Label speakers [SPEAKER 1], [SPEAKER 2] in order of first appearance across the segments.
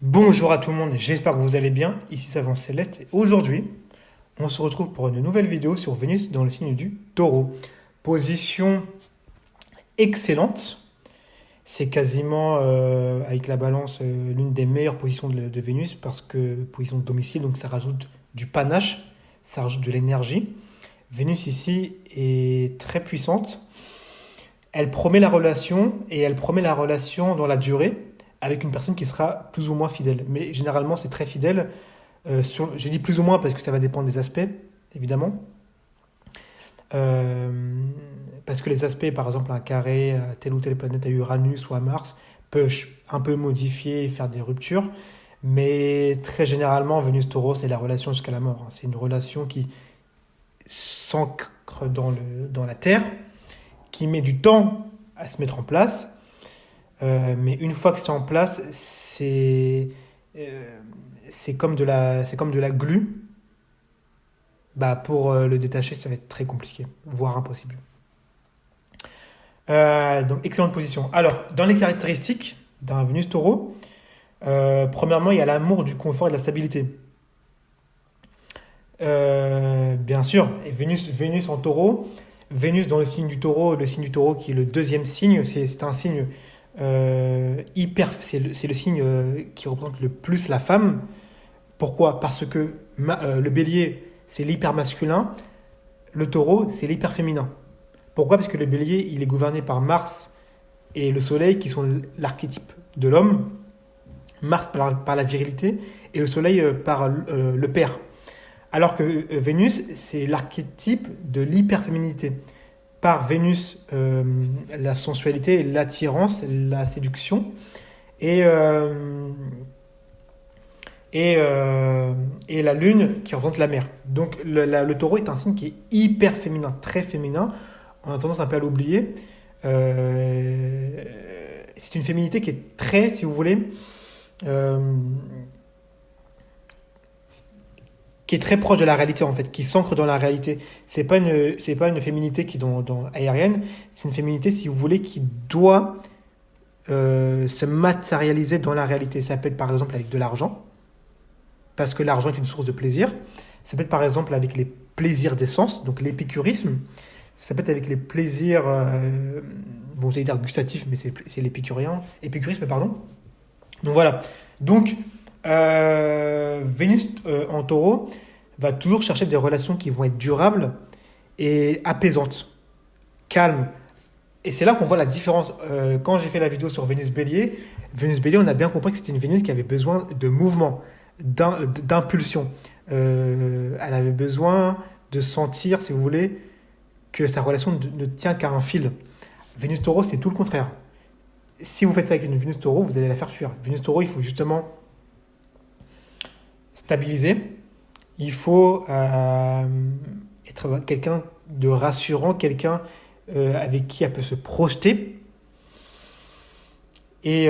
[SPEAKER 1] Bonjour à tout le monde, j'espère que vous allez bien. Ici Savant Céleste et aujourd'hui, on se retrouve pour une nouvelle vidéo sur Vénus dans le signe du Taureau. Position excellente, c'est quasiment avec la balance l'une des meilleures positions de Vénus parce que position de domicile, donc ça rajoute du panache, ça rajoute de l'énergie. Vénus ici est très puissante. Elle promet la relation et elle promet la relation dans la durée avec une personne qui sera plus ou moins fidèle. Mais généralement, c'est très fidèle. Je dis plus ou moins parce que ça va dépendre des aspects, évidemment. Euh, Parce que les aspects, par exemple, un carré à telle ou telle planète, à Uranus ou à Mars, peuvent un peu modifier et faire des ruptures. Mais très généralement, Vénus-Taureau, c'est la relation jusqu'à la mort. C'est une relation qui s'ancre dans la Terre, qui met du temps à se mettre en place. Mais une fois que c'est en place, euh, c'est comme de la glu. Bah, pour le détacher, ça va être très compliqué, voire impossible. Donc, excellente position. Alors, dans les caractéristiques d'un Vénus taureau, premièrement, il y a l'amour du confort et de la stabilité. Bien sûr, et Vénus en taureau, Vénus dans le signe du taureau qui est le deuxième signe, c'est un signe c'est le signe qui représente le plus la femme. Pourquoi? Parce que le bélier, c'est l'hyper masculin, le taureau, c'est l'hyper féminin. Pourquoi? Parce que le bélier, il est gouverné par Mars et le soleil qui sont l'archétype de l'homme. Mars par la virilité et le soleil par le père. Alors que Vénus, c'est l'archétype de l'hyperféminité. Par Vénus, la sensualité, l'attirance, la séduction. Et, euh, et la lune qui représente la mer. Donc le taureau est un signe qui est hyper féminin, très féminin. On a tendance un peu à l'oublier. C'est une féminité qui est très, si vous voulez, euh, qui est très proche de la réalité en fait, qui s'ancre dans la réalité. C'est pas une féminité qui est dans aérienne, c'est une féminité, si vous voulez, qui doit se matérialiser dans la réalité. Ça peut être par exemple avec de l'argent, parce que l'argent est une source de plaisir. Ça peut être par exemple avec les plaisirs des sens, donc l'épicurisme. Ça peut être avec les plaisirs, bon, j'allais dire gustatifs, mais c'est épicurisme, pardon. Donc voilà. Donc, Vénus en taureau va toujours chercher des relations qui vont être durables et apaisantes, calmes. Et c'est là qu'on voit la différence. Quand j'ai fait la vidéo sur Vénus Bélier, on a bien compris que c'était une Vénus qui avait besoin de mouvement, d'impulsion. Elle avait besoin de sentir, si vous voulez, que sa relation ne tient qu'à un fil. Vénus taureau, c'est tout le contraire. Si vous faites ça avec une Vénus taureau, vous allez la faire fuir. Vénus taureau, il faut justement stabiliser. Il faut être quelqu'un de rassurant, quelqu'un avec qui elle peut se projeter. Et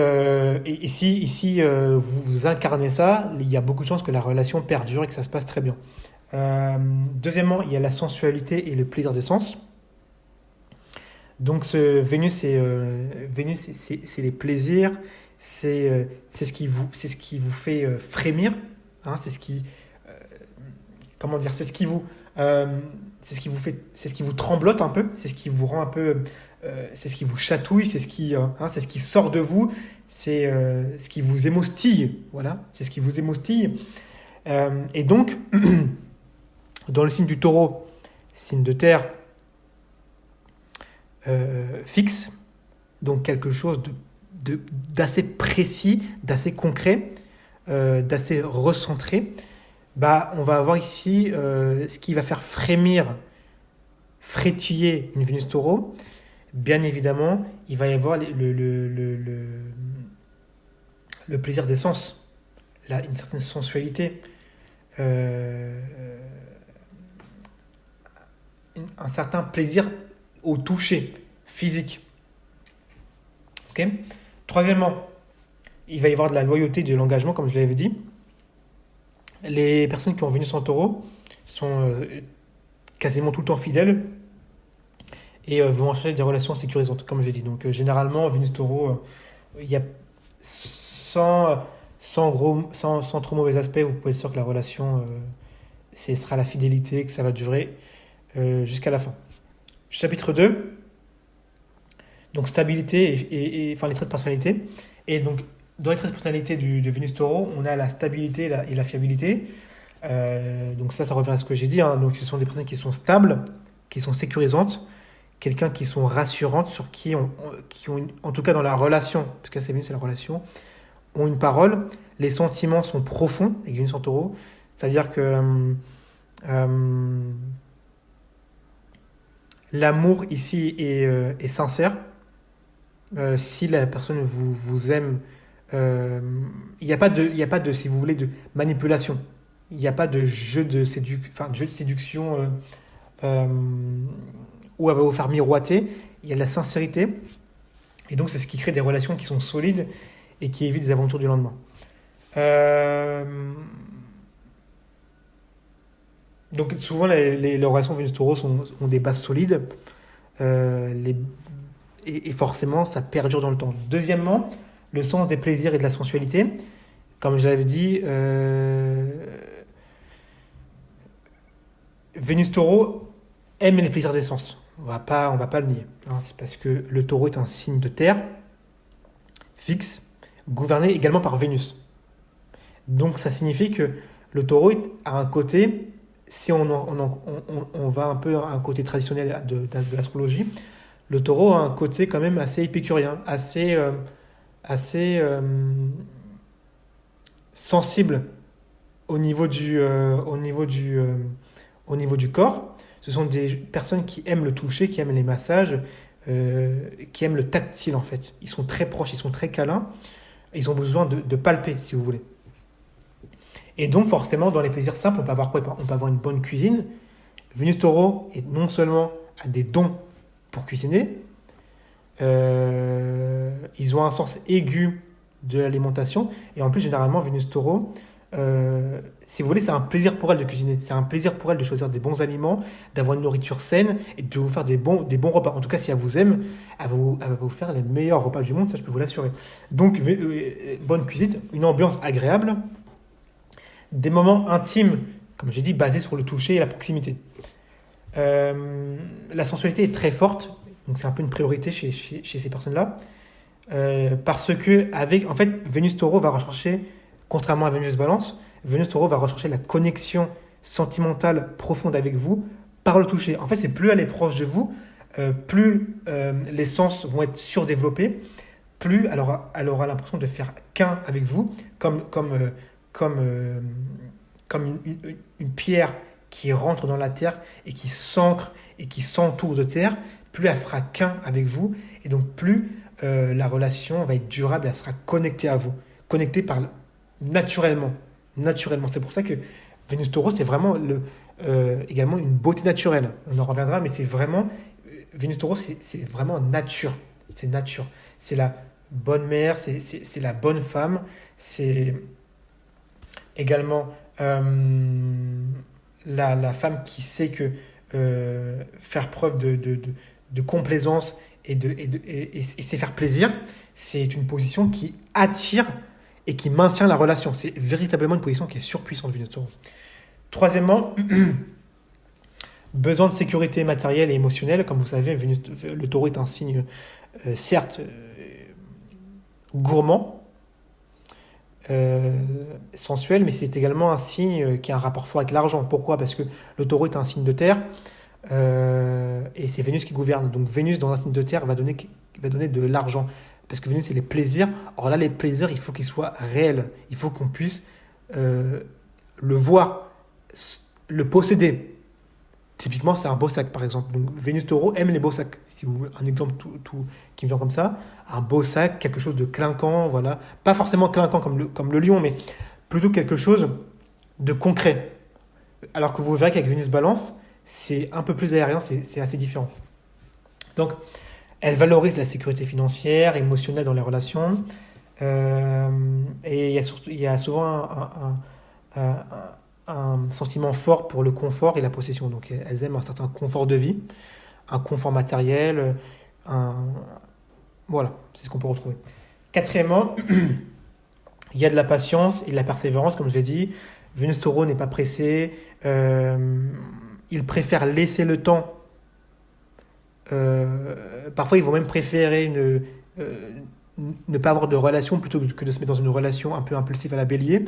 [SPEAKER 1] si vous incarnez ça, il y a beaucoup de chances que la relation perdure et que ça se passe très bien. Deuxièmement, il y a la sensualité et le plaisir des sens. Donc Vénus, c'est les plaisirs, c'est ce qui vous fait frémir, hein, comment dire, c'est ce qui vous tremblote un peu, c'est ce qui vous rend un peu, c'est ce qui vous chatouille, c'est ce qui sort de vous, c'est ce qui vous émoustille, voilà, c'est ce qui vous émoustille. Et donc, dans le signe du Taureau, signe de terre fixe, donc quelque chose d'assez précis, d'assez concret, d'assez recentré. Bah, on va avoir ici ce qui va faire frétiller une Vénus Taureau. Bien évidemment, il va y avoir le plaisir des sens, une certaine sensualité, euh, un certain plaisir au toucher physique. Ok. Troisièmement, il va y avoir de la loyauté et de l'engagement, comme je l'avais dit. Les personnes qui ont Vénus en taureau sont quasiment tout le temps fidèles et vont chercher des relations sécurisantes, comme je l'ai dit. Donc généralement, Vénus taureau, il y a sans, sans trop mauvais aspects, vous pouvez être sûr que la relation, ce sera la fidélité, que ça va durer jusqu'à la fin. Chapitre 2, donc stabilité enfin les traits de personnalité. Et donc, dans les traits de personnalité de Vénus Taureau, on a la stabilité et la fiabilité. Donc ça revient à ce que j'ai dit, hein. Donc ce sont des personnes qui sont stables, qui sont sécurisantes, quelqu'un qui sont rassurantes, sur qui ont en tout cas dans la relation, parce que c'est Vénus, c'est la relation, ont une parole. Les sentiments sont profonds avec Vénus en Taureau, c'est-à-dire que l'amour ici est sincère. Si la personne vous aime, il n'y a pas de, si vous voulez, de manipulation. Il n'y a pas de jeu de, jeu de séduction où elle va vous faire miroiter. Il y a de la sincérité. Et donc, c'est ce qui crée des relations qui sont solides et qui évitent des aventures du lendemain. Donc, souvent, les relations Vénus-Taureau ont des bases solides. Et forcément, ça perdure dans le temps. Deuxièmement, le sens des plaisirs et de la sensualité. Comme je l'avais dit, Vénus Taureau aime les plaisirs des sens. On va pas le nier. Hein. C'est parce que le Taureau est un signe de terre, fixe, gouverné également par Vénus. Donc ça signifie que le Taureau a un côté, si on va un peu à un côté traditionnel de l'astrologie, le Taureau a un côté quand même assez épicurien, assez sensible au niveau du corps. Ce sont des personnes qui aiment le toucher, qui aiment les massages, qui aiment le tactile en fait. Ils sont très proches, ils sont très câlins. Ils ont besoin de palper, si vous voulez. Et donc forcément, dans les plaisirs simples, on peut avoir quoi? On peut avoir une bonne cuisine. Vénus Taureau est non seulement a des dons pour cuisiner, ils ont un sens aigu de l'alimentation. Et en plus, généralement, Vénus Taureau, si vous voulez, c'est un plaisir pour elle de cuisiner. C'est un plaisir pour elle de choisir des bons aliments, d'avoir une nourriture saine et de vous faire des bons repas. En tout cas, si elle vous aime, elle va vous faire les meilleurs repas du monde, ça je peux vous l'assurer. Donc, bonne cuisine, une ambiance agréable, des moments intimes, comme j'ai dit, basés sur le toucher et la proximité. La sensualité est très forte, donc c'est un peu une priorité chez ces personnes-là. Parce que, en fait, Vénus Taureau va rechercher, contrairement à Vénus Balance, Vénus Taureau va rechercher la connexion sentimentale profonde avec vous par le toucher. En fait, c'est plus elle est proche de vous, plus les sens vont être surdéveloppés, plus elle aura l'impression de faire qu'un avec vous, comme une pierre qui rentre dans la terre et qui s'ancre et qui s'entoure de terre, plus elle fera qu'un avec vous, et donc plus la relation va être durable, elle sera connectée à vous, connectée naturellement. C'est pour ça que Vénus Taureau, c'est vraiment également une beauté naturelle. On en reviendra, mais c'est vraiment, Vénus Taureau, c'est vraiment nature. C'est nature. C'est la bonne mère, c'est la bonne femme, c'est également la femme qui sait que faire preuve de complaisance et sait faire plaisir, c'est une position qui attire et qui maintient la relation. C'est véritablement une position qui est surpuissante, Vénus Taureau. Troisièmement, besoin de sécurité matérielle et émotionnelle. Comme vous savez, le Taureau est un signe, certes, gourmand, sensuel, mais c'est également un signe qui a un rapport fort avec l'argent. Pourquoi? Parce que le Taureau est un signe de terre, et c'est Vénus qui gouverne. Donc Vénus dans un signe de terre va donner de l'argent. Parce que Vénus, c'est les plaisirs. Or là, les plaisirs, il faut qu'ils soient réels. Il faut qu'on puisse le voir, le posséder. Typiquement, c'est un beau sac, par exemple. Donc Vénus Taureau aime les beaux sacs. Si vous voulez un exemple tout qui me vient comme ça, un beau sac, quelque chose de clinquant, voilà. Pas forcément clinquant comme le lion, mais plutôt quelque chose de concret. Alors que vous verrez qu'avec Vénus Balance, c'est un peu plus aérien, c'est assez différent. Donc, elle valorise la sécurité financière, émotionnelle dans les relations. Et il y a souvent un sentiment fort pour le confort et la possession. Donc, elles aiment un certain confort de vie, un confort matériel, voilà, c'est ce qu'on peut retrouver. Quatrièmement, Il y a de la patience et de la persévérance, comme je l'ai dit. Vénus Taureau n'est pas pressé. Il préfère laisser le temps. Parfois, ils vont même préférer ne pas avoir de relation plutôt que de se mettre dans une relation un peu impulsive à la bélier.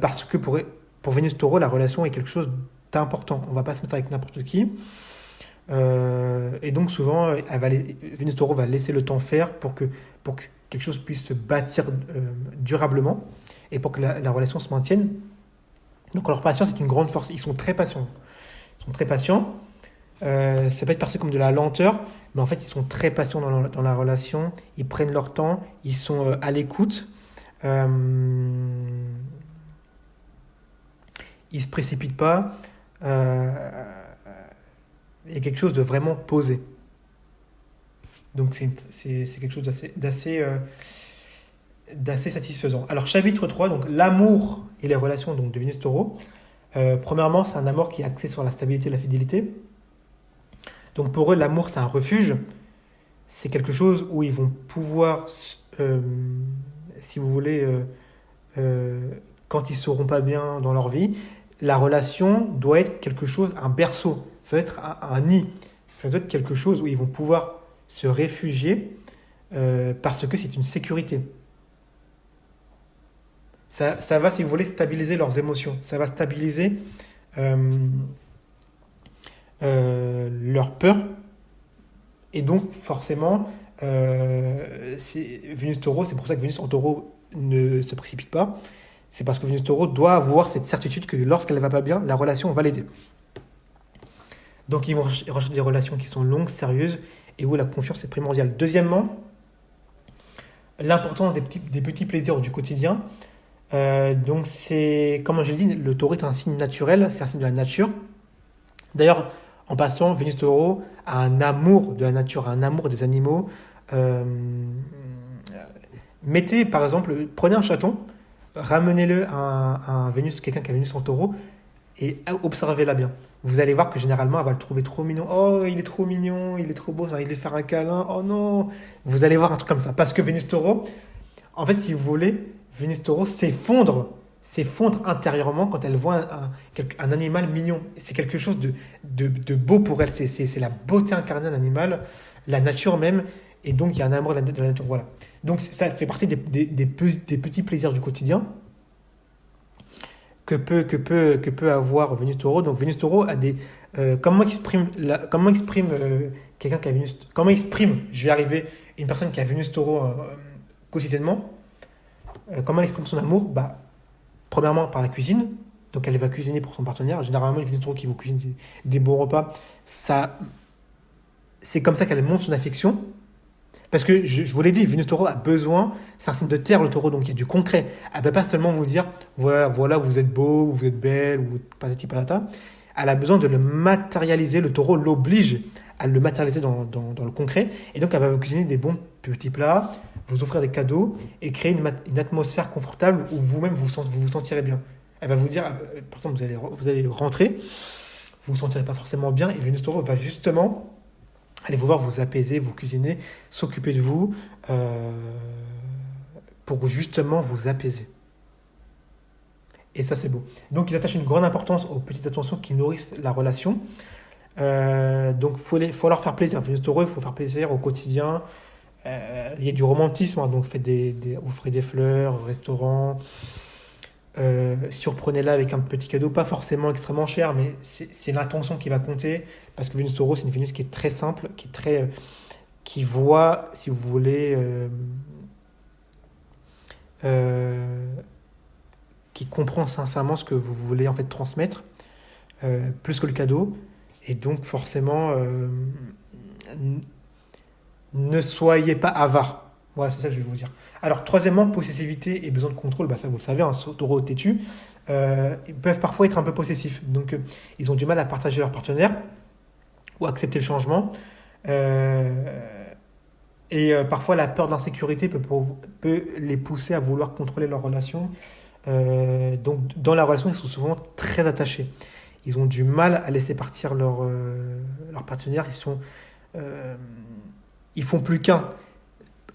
[SPEAKER 1] Parce que pour Vénus Taureau, la relation est quelque chose d'important. On ne va pas se mettre avec n'importe qui. Et donc souvent, Vénus Taureau va laisser le temps faire pour que quelque chose puisse se bâtir durablement et pour que la relation se maintienne. Donc leur patience est une grande force. Ils sont très patients. Ils sont très patients. Ça peut être perçu comme de la lenteur, mais en fait, ils sont très patients dans la relation. Ils prennent leur temps. Ils sont à l'écoute. Ils ne se précipitent pas. Il y a quelque chose de vraiment posé. Donc c'est quelque chose d'assez satisfaisant. Alors chapitre 3, donc l'amour et les relations donc, de Vénus Taureau. Premièrement, c'est un amour qui est axé sur la stabilité et la fidélité. Donc pour eux, l'amour, c'est un refuge. C'est quelque chose où ils vont pouvoir, si vous voulez, quand ils ne seront pas bien dans leur vie, la relation doit être quelque chose, un berceau. Ça doit être un nid. Ça doit être quelque chose où ils vont pouvoir se réfugier parce que c'est une sécurité. Ça va, si vous voulez, stabiliser leurs émotions. Ça va stabiliser leur peur. Et donc, forcément, Vénus Taureau, c'est pour ça que Vénus en Taureau ne se précipite pas. C'est parce que Vénus Taureau doit avoir cette certitude que lorsqu'elle ne va pas bien, la relation va l'aider. Donc, ils vont rechercher des relations qui sont longues, sérieuses, et où la confiance est primordiale. Deuxièmement, l'importance des petits plaisirs du quotidien. Donc, comme je l'ai dit, le taureau est un signe naturel, c'est un signe de la nature. D'ailleurs, en passant, Vénus Taureau a un amour de la nature, un amour des animaux. Mettez, par exemple, prenez un chaton, ramenez-le à un Vénus, quelqu'un qui a Vénus en Taureau, et observez-la bien. Vous allez voir que généralement, elle va le trouver trop mignon. Oh, il est trop mignon, il est trop beau, j'ai envie de lui faire un câlin. Oh non! Vous allez voir un truc comme ça. Parce que Vénus Taureau, en fait, si vous voulez, Vénus Taureau s'effondre intérieurement quand elle voit un animal mignon. C'est quelque chose de beau pour elle. C'est la beauté incarnée d'un animal, la nature même. Et donc, il y a un amour de la nature. Voilà. Donc, ça fait partie des petits plaisirs du quotidien que peut avoir Vénus Taureau. Donc Vénus Taureau a des comment exprime quelqu'un qui a Vénus, comment exprime, je vais arriver, une personne qui a Vénus Taureau quotidiennement, comment elle exprime son amour, premièrement par la cuisine. Donc elle va cuisiner pour son partenaire. Généralement, une Vénus Taureau qui vous cuisine des bons repas, ça, c'est comme ça qu'elle montre son affection. Parce que je vous l'ai dit, Vénus Taureau a besoin, c'est un signe de terre le taureau, donc il y a du concret. Elle ne peut pas seulement vous dire, voilà, vous êtes beau, vous êtes belle, ou patati patata. Elle a besoin de le matérialiser, le taureau l'oblige à le matérialiser dans le concret. Et donc elle va vous cuisiner des bons petits plats, vous offrir des cadeaux et créer une atmosphère confortable où vous-même vous vous sentirez bien. Elle va vous dire, par exemple, vous allez rentrer, vous ne vous sentirez pas forcément bien, et Vénus Taureau va justement... Allez vous voir, vous apaiser, vous cuisiner, s'occuper de vous pour justement vous apaiser. Et ça, c'est beau. Donc, ils attachent une grande importance aux petites attentions qui nourrissent la relation. Donc, faut leur faire plaisir. Vénus Taureau, il faut faire plaisir au quotidien. Il y a du romantisme, hein, donc offrez des fleurs au restaurant. Surprenez-la avec un petit cadeau, pas forcément extrêmement cher, mais c'est l'intention qui va compter, parce que Vénus Taureau, c'est une Vénus qui est très simple, qui voit, si vous voulez, qui comprend sincèrement ce que vous voulez en fait transmettre, plus que le cadeau, et donc forcément, ne soyez pas avare. Voilà, c'est ça que je vais vous dire. Alors, troisièmement, possessivité et besoin de contrôle, ça vous le savez, un taureau têtu, ils peuvent parfois être un peu possessifs. Donc, ils ont du mal à partager leur partenaire ou à accepter le changement. Parfois, la peur de l'insécurité peut les pousser à vouloir contrôler leur relation. Donc, dans la relation, ils sont souvent très attachés. Ils ont du mal à laisser partir leur partenaire. Ils font plus qu'un.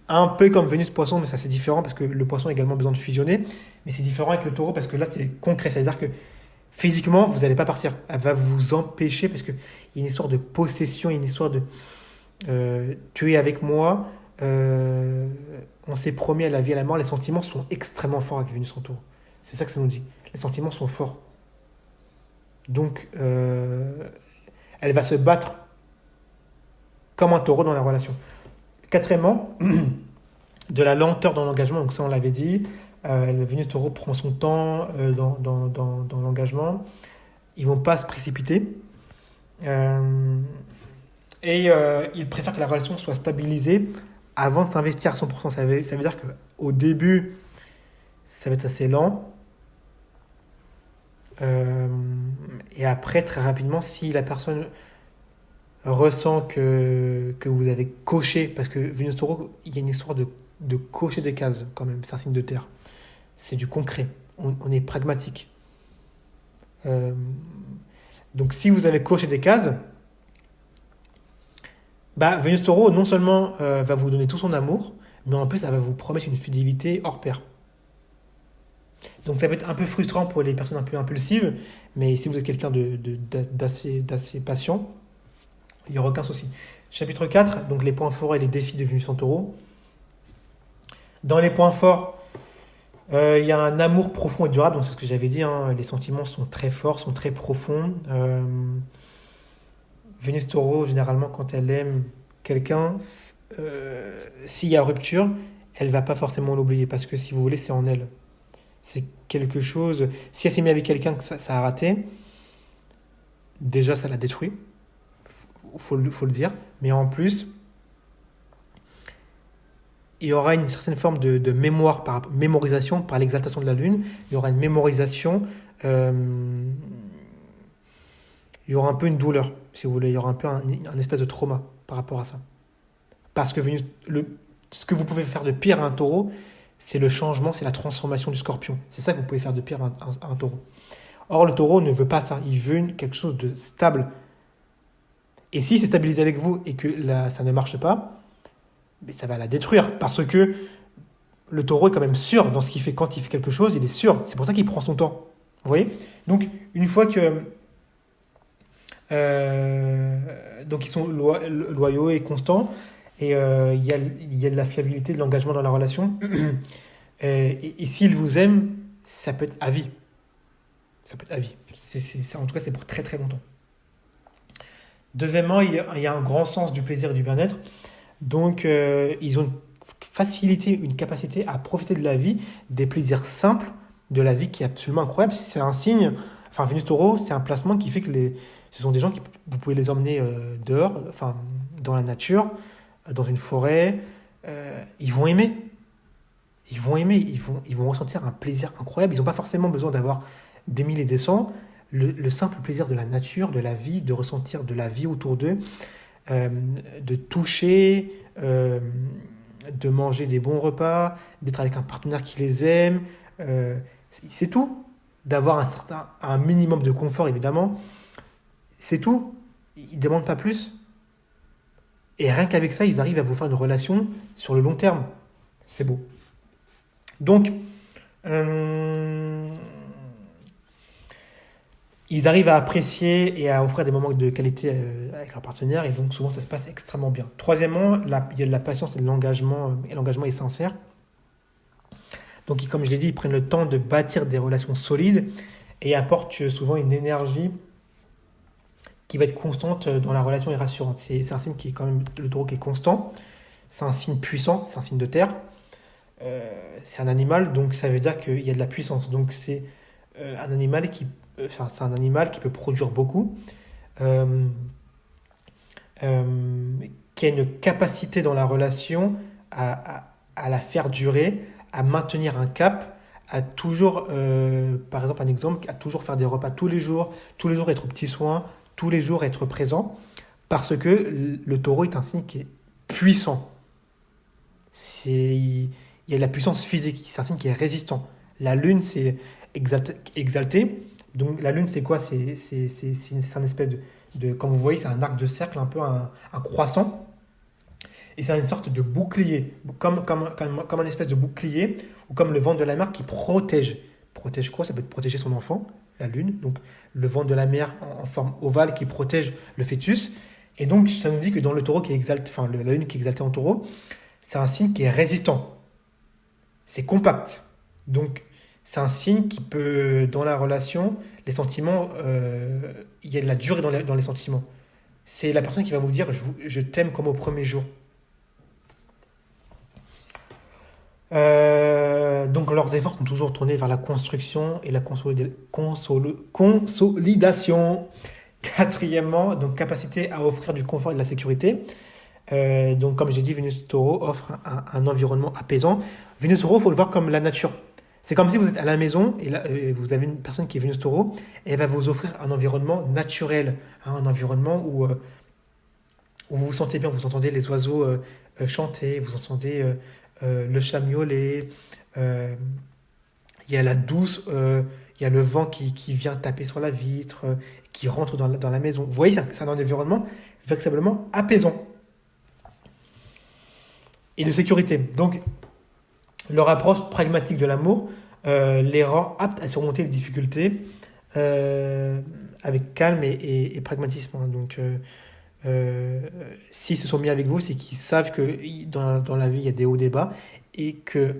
[SPEAKER 1] un peu comme Vénus Poisson, mais ça c'est différent parce que le Poisson a également besoin de fusionner. Mais c'est différent avec le Taureau parce que là c'est concret, c'est-à-dire que physiquement vous n'allez pas partir. Elle va vous empêcher parce qu'il y a une histoire de possession, il y a une histoire de tu es avec moi, on s'est promis à la vie et à la mort. Les sentiments sont extrêmement forts avec Vénus en Taureau. C'est ça que ça nous dit. Les sentiments sont forts. Donc elle va se battre comme un taureau dans la relation. Quatrièmement, de la lenteur dans l'engagement, donc ça on l'avait dit. Le Vénus Taureau prend son temps dans l'engagement. Ils ne vont pas se précipiter. Ils préfèrent que la relation soit stabilisée avant de s'investir à 100%. Ça veut dire qu'au début, ça va être assez lent. Et après, très rapidement, si la personne ressent que vous avez coché, parce que Vénus Taureau, il y a une histoire de cocher des cases quand même, c'est un signe de terre. C'est du concret, on est pragmatique. Donc si vous avez coché des cases, Vénus Taureau non seulement va vous donner tout son amour, mais en plus elle va vous promettre une fidélité hors pair. Donc ça peut être un peu frustrant pour les personnes un peu impulsives, mais si vous êtes quelqu'un d'assez patient, il n'y aura aucun souci. Chapitre 4, donc les points forts et les défis de Vénus en Taureau. Dans les points forts, il y a un amour profond et durable, donc c'est ce que j'avais dit, hein, les sentiments sont très forts, sont très profonds. Vénus Taureau, généralement, quand elle aime quelqu'un, s'il y a rupture, elle ne va pas forcément l'oublier, parce que si vous voulez, c'est en elle. C'est quelque chose... Si elle s'est mise avec quelqu'un que ça a raté, déjà, ça la détruit. Faut le dire. Mais en plus, il y aura une certaine forme de mémoire, mémorisation par l'exaltation de la Lune. Il y aura une mémorisation. Il y aura un peu une douleur, si vous voulez. Il y aura un peu un espèce de trauma par rapport à ça. Parce que ce que vous pouvez faire de pire à un taureau, c'est le changement, c'est la transformation du scorpion. C'est ça que vous pouvez faire de pire à un taureau. Or, le taureau ne veut pas ça. Il veut quelque chose de stable. Et si c'est stabilisé avec vous et que ça ne marche pas, ça va la détruire. Parce que le taureau est quand même sûr dans ce qu'il fait. Quand il fait quelque chose, il est sûr. C'est pour ça qu'il prend son temps. Vous voyez ? Donc, une fois que... donc, ils sont loyaux et constants. Et il y a de la fiabilité, de l'engagement dans la relation. Et s'ils vous aiment, ça peut être à vie. Ça peut être à vie. En tout cas, c'est pour très très longtemps. Deuxièmement, il y a un grand sens du plaisir et du bien-être. Donc, ils ont une facilité, une capacité à profiter de la vie, des plaisirs simples de la vie qui est absolument incroyable. C'est un signe, enfin, Vénus Taureau, c'est un placement qui fait que ce sont des gens vous pouvez les emmener dehors, enfin, dans la nature, dans une forêt. Ils vont aimer. Ils vont ressentir un plaisir incroyable. Ils n'ont pas forcément besoin d'avoir des mille et des cents. Le simple plaisir de la nature, de la vie, de ressentir de la vie autour d'eux, de toucher, de manger des bons repas, d'être avec un partenaire qui les aime, c'est tout. D'avoir un minimum de confort, évidemment, c'est tout. Ils ne demandent pas plus. Et rien qu'avec ça, ils arrivent à vous faire une relation sur le long terme. C'est beau. Donc, ils arrivent à apprécier et à offrir des moments de qualité avec leur partenaire, et donc souvent ça se passe extrêmement bien. Troisièmement, il y a de la patience et de l'engagement, et l'engagement est sincère. Donc comme je l'ai dit, ils prennent le temps de bâtir des relations solides et apportent souvent une énergie qui va être constante dans la relation et rassurante. C'est un signe qui est quand même, le taureau qui est constant, c'est un signe puissant, c'est un signe de terre, c'est un animal, donc ça veut dire qu'il y a de la puissance. Donc c'est un animal c'est un animal qui peut produire beaucoup, qui a une capacité dans la relation à la faire durer, à maintenir un cap, à toujours, par exemple un exemple, à toujours faire des repas tous les jours être aux petits soins, tous les jours être présent, parce que le taureau est un signe qui est puissant. Il y a de la puissance physique, c'est un signe qui est résistant. La lune, c'est exalté. Donc la lune, c'est quoi ? C'est un espèce de... Comme vous voyez, c'est un arc de cercle, un peu un croissant. Et c'est une sorte de bouclier, comme un espèce de bouclier, ou comme le ventre de la mer qui protège. Protège quoi? Ça peut être protéger son enfant, la lune, donc le ventre de la mer en forme ovale qui protège le fœtus. Et donc ça nous dit que dans le taureau qui est exalté, enfin la lune qui est exaltée en taureau, c'est un signe qui est résistant, c'est compact. Donc c'est un signe qui peut, dans la relation, les sentiments, il y a de la durée dans les sentiments. C'est la personne qui va vous dire je t'aime comme au premier jour. Donc leurs efforts sont toujours tournés vers la construction et la consolidation. Quatrièmement, donc capacité à offrir du confort et de la sécurité. Donc comme j'ai dit, Vénus Taureau offre un environnement apaisant. Vénus Taureau, il faut le voir comme la nature. C'est comme si vous êtes à la maison et là, vous avez une personne qui est Vénus Taureau et elle va vous offrir un environnement naturel, hein, un environnement où vous vous sentez bien, vous entendez les oiseaux chanter, vous entendez le chat miauler, il y a la douce, il y a le vent qui vient taper sur la vitre, qui rentre dans la maison. Vous voyez, c'est un environnement véritablement apaisant et de sécurité. Donc, leur approche pragmatique de l'amour les rend aptes à surmonter les difficultés avec calme et pragmatisme. Donc, s'ils se sont mis avec vous, c'est qu'ils savent que dans la vie, il y a des hauts, des bas, et que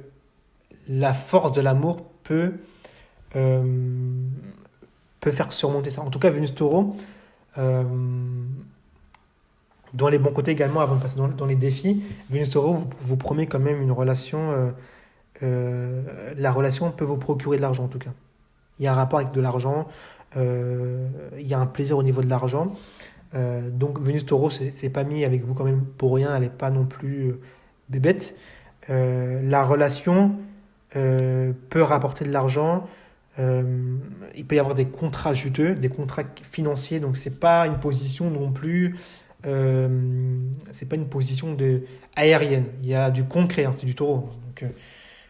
[SPEAKER 1] la force de l'amour euh, peut faire surmonter ça. En tout cas, Vénus Taureau, euh, dans les bons côtés également, avant de passer dans les défis, Vénus Taureau vous promet quand même une relation. La relation peut vous procurer de l'argent en tout cas. Il y a un rapport avec de l'argent, il y a un plaisir au niveau de l'argent. Donc Vénus Taureau, c'est pas mis avec vous quand même pour rien, elle n'est pas non plus bébête. La relation peut rapporter de l'argent. Il peut y avoir des contrats juteux, des contrats financiers, donc c'est pas une position non plus. C'est pas une position aérienne. Il y a du concret, hein, c'est du taureau. Donc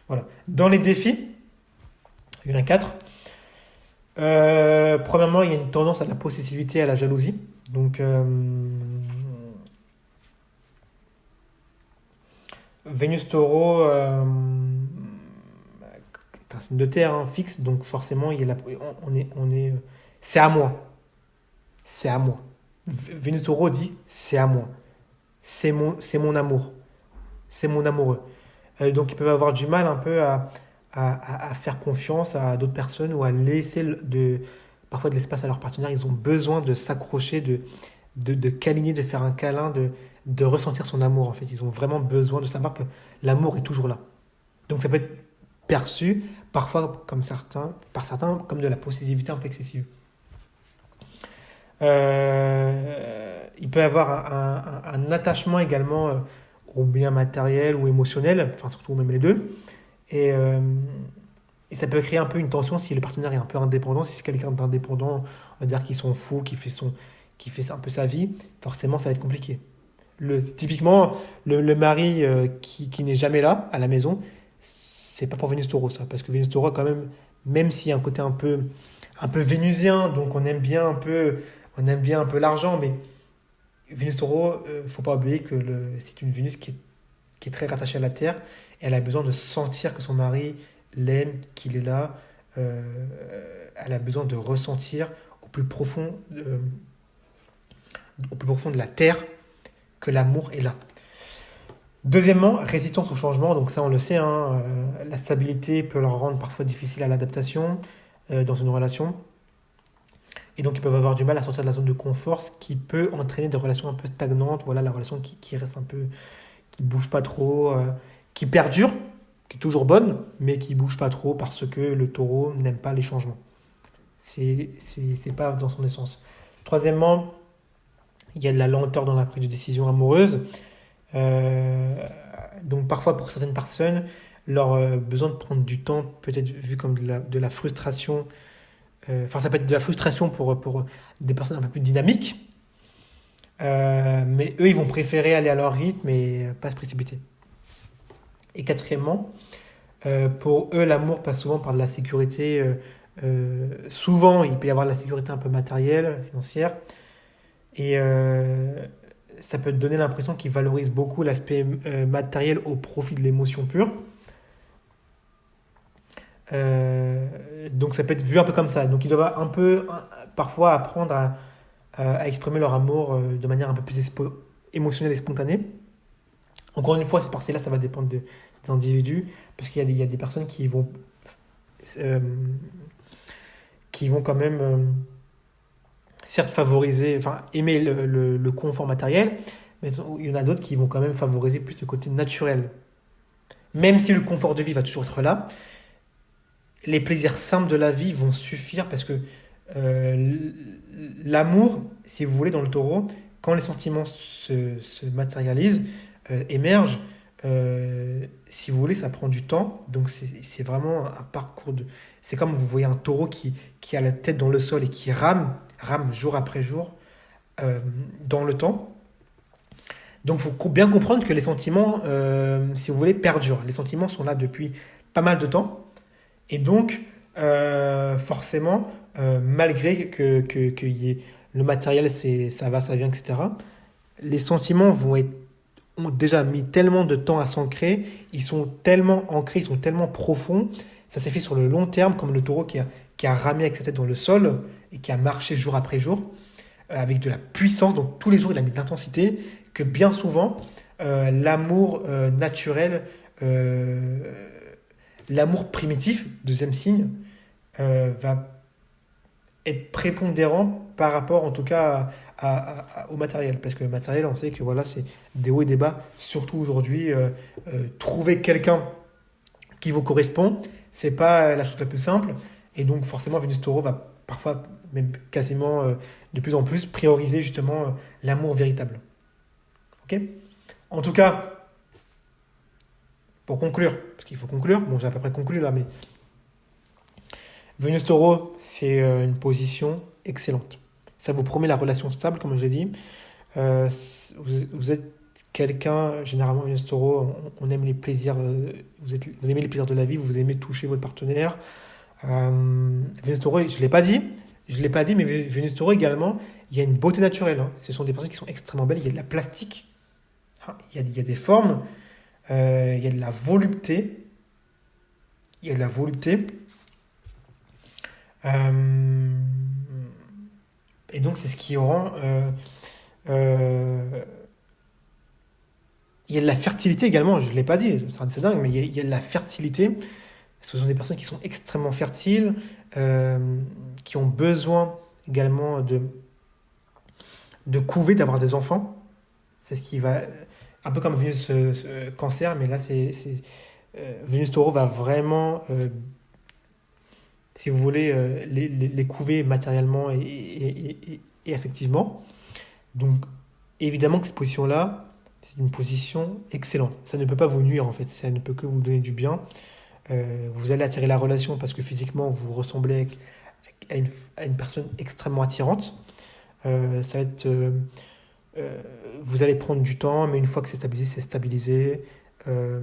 [SPEAKER 1] voilà. Dans les défis, il y en a 4. Premièrement, il y a une tendance à la possessivité et à la jalousie. Donc, Vénus Taureau est un signe de terre, hein, fixe, donc forcément, c'est à moi. C'est à moi. Vénus Taureau dit c'est à moi. C'est mon amour. C'est mon amoureux. Donc, ils peuvent avoir du mal un peu à faire confiance à d'autres personnes ou à laisser parfois de l'espace à leur partenaire. Ils ont besoin de s'accrocher, de câliner, de faire un câlin, de ressentir son amour. En fait, ils ont vraiment besoin de savoir que l'amour est toujours là. Donc, ça peut être perçu parfois par certains comme de la possessivité un peu excessive. Il peut y avoir un attachement également au bien matériel ou émotionnel, enfin surtout même les deux. Et, ça peut créer un peu une tension si le partenaire est un peu indépendant. Si c'est quelqu'un d'indépendant, on va dire qu'il s'en fout, qui fait un peu sa vie, forcément ça va être compliqué. Typiquement, le mari qui n'est jamais là à la maison, c'est pas pour Vénus Taureau ça, parce que Vénus Taureau quand même s'il y a un côté un peu vénusien, donc on aime bien un peu l'argent, mais Vénus Taureau, faut pas oublier que c'est une Vénus qui est très rattachée à la Terre, et elle a besoin de sentir que son mari l'aime, qu'il est là. Elle a besoin de ressentir au plus profond de la Terre que l'amour est là. Deuxièmement, résistance au changement. Donc ça, on le sait, hein, la stabilité peut leur rendre parfois difficile à l'adaptation dans une relation. Et donc, ils peuvent avoir du mal à sortir de la zone de confort, ce qui peut entraîner des relations un peu stagnantes. Voilà, la relation qui reste un peu, qui bouge pas trop, qui perdure, qui est toujours bonne, mais qui bouge pas trop parce que le taureau n'aime pas les changements. C'est pas dans son essence. Troisièmement, il y a de la lenteur dans la prise de décision amoureuse. Donc parfois pour certaines personnes, leur besoin de prendre du temps peut être vu comme de la frustration. Enfin, ça peut être de la frustration pour des personnes un peu plus dynamiques. Mais eux, ils vont préférer aller à leur rythme et pas se précipiter. Et quatrièmement, pour eux, l'amour passe souvent par de la sécurité. Souvent, il peut y avoir de la sécurité un peu matérielle, financière. Et ça peut te donner l'impression qu'il valorise beaucoup l'aspect matériel au profit de l'émotion pure. Donc ça peut être vu un peu comme ça. Donc ils doivent un peu parfois apprendre à exprimer leur amour de manière un peu plus émotionnelle et spontanée. Encore une fois, cette partie-là, ça va dépendre des individus, parce il y a des personnes euh, qui vont quand même, certes favoriser, enfin aimer le confort matériel, mais il y en a d'autres qui vont quand même favoriser plus le côté naturel. Même si le confort de vie va toujours être là, les plaisirs simples de la vie vont suffire parce que l'amour, si vous voulez, dans le taureau, quand les sentiments se matérialisent, émergent, si vous voulez, ça prend du temps. Donc c'est vraiment un parcours de... C'est comme vous voyez un taureau qui a la tête dans le sol et qui rame jour après jour dans le temps. Donc il faut bien comprendre que les sentiments, si vous voulez, perdurent. Les sentiments sont là depuis pas mal de temps. Et donc, forcément, malgré qu'il y ait le matériel, ça va, ça vient, etc., les sentiments ont déjà mis tellement de temps à s'ancrer, ils sont tellement ancrés, ils sont tellement profonds, ça s'est fait sur le long terme, comme le taureau qui a ramé avec sa tête dans le sol et qui a marché jour après jour, avec de la puissance, donc tous les jours il a mis de l'intensité, que bien souvent, l'amour naturel, l'amour primitif, deuxième signe, va être prépondérant par rapport en tout cas au matériel. Parce que le matériel, on sait que voilà, c'est des hauts et des bas, surtout aujourd'hui. Trouver quelqu'un qui vous correspond, c'est pas la chose la plus simple. Et donc forcément, Vénus Taureau va parfois, même quasiment de plus en plus, prioriser justement l'amour véritable. Ok. En tout cas, pour conclure, parce qu'il faut conclure, bon j'ai à peu près conclu là, mais Vénus Taureau, c'est une position excellente. Ça vous promet la relation stable, comme je l'ai dit. Euh, vous êtes quelqu'un, généralement Vénus Taureau, on aime les plaisirs, vous aimez les plaisirs de la vie, vous aimez toucher votre partenaire. Vénus Taureau, je l'ai pas dit, mais Vénus Taureau également, il y a une beauté naturelle. Hein. Ce sont des personnes qui sont extrêmement belles, il y a de la plastique, hein, il y a des formes, il y a de la volupté, il y a de la volupté. Euh, et donc, c'est ce qui rend. Euh, il y a de la fertilité également, je ne l'ai pas dit, c'est dingue, mais il y a de la fertilité. Ce sont des personnes qui sont extrêmement fertiles, qui ont besoin également de couver, d'avoir des enfants. C'est ce qui va. Un peu comme Vénus Cancer, mais là, Vénus Taureau va vraiment si vous voulez, les couver matériellement et affectivement. Donc, évidemment que cette position-là, c'est une position excellente. Ça ne peut pas vous nuire, en fait. Ça ne peut que vous donner du bien. Vous allez attirer la relation parce que physiquement, vous ressemblez à une personne extrêmement attirante. Ça va être... vous allez prendre du temps, mais une fois que c'est stabilisé, c'est stabilisé. Euh,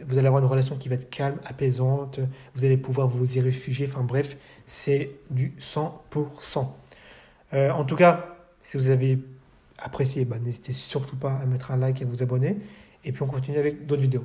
[SPEAKER 1] vous allez avoir une relation qui va être calme, apaisante, vous allez pouvoir vous y réfugier, enfin bref, c'est du 100%. En tout cas, si vous avez apprécié, bah, n'hésitez surtout pas à mettre un like et à vous abonner, et puis on continue avec d'autres vidéos.